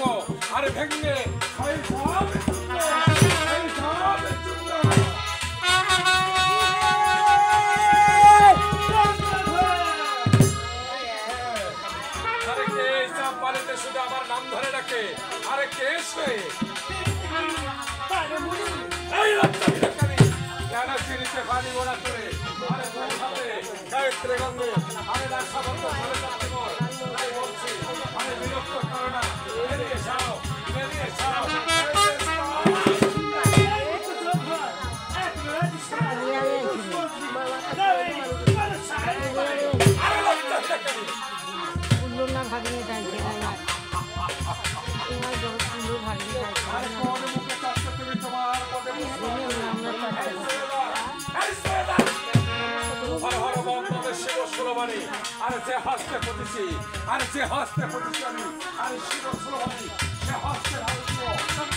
ভাঙো আরে ভেঙে খাই সব পালিতে শুধু আমার নাম ধরে ডাকে আরে কে সে কেন চিনিতে পানি গোড়া করে আরে গায়ত্রী গন্ধে আরে রাখা বন্ধ করে যাচ্ছে মোর তাই বলছি আরে বিরক্ত করো না বেরিয়ে যাও বেরিয়ে যাও ভাগিয়ে যায় আরে যে হাসতে পড়েছি আরে যে হাসতে পড়েছি আমি আরে শিব সুলভানি সে হাসতে হাসবো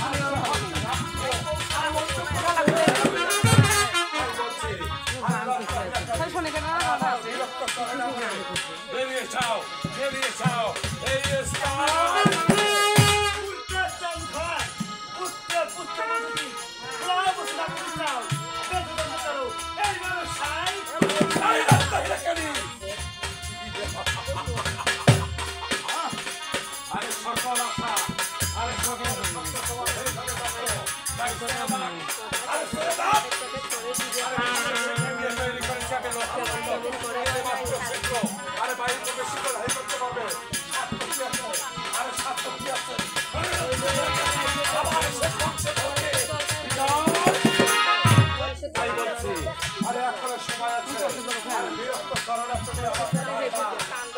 আরে সে হাসতে হাসবো আরে বলতে বেরিয়ে যাও বেরিয়ে যাও বেরিয়ে যাও আরে সকল আশা আরে সকল আরে বাইরে বেশি করে হাই করতে পারবে আরে সাত কি আছে আরে এখনো সময় আছে বিরক্ত করার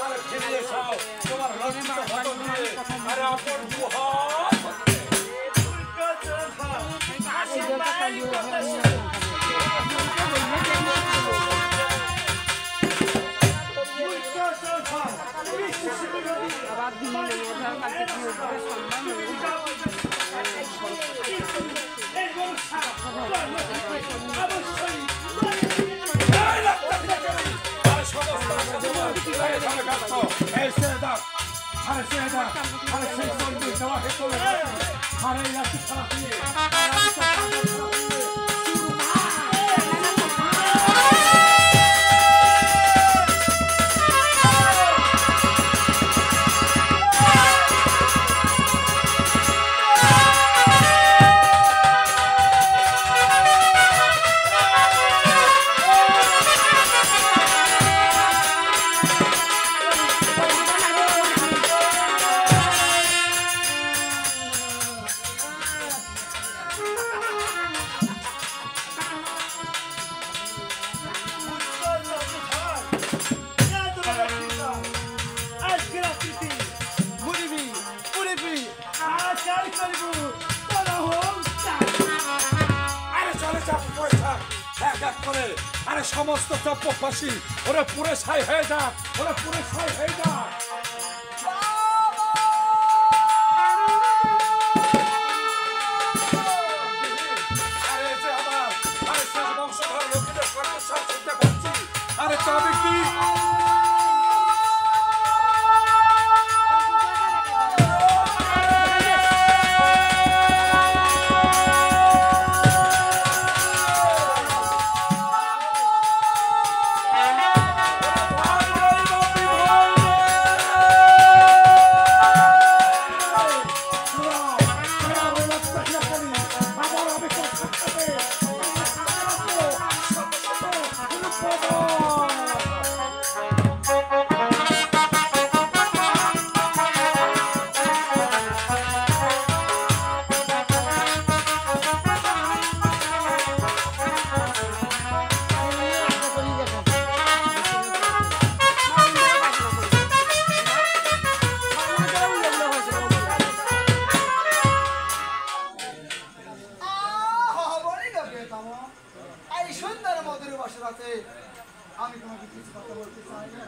আরে ফিরিয়ে যাও তোমার লজ্জিত হত দিয়ে আরে আপন আরে সমস্ত চপ্পবাসী ওরা পুরো ছাই হয়ে যা ওরা পুরো ছাই হয়ে যা আরে যে আমার আরে শেষ বংশধর লোকেদের কণ্ঠস্বর শুনতে পাচ্ছি আরে তবে কি আমি তোমাকে কিছু কথা বলতে চাই না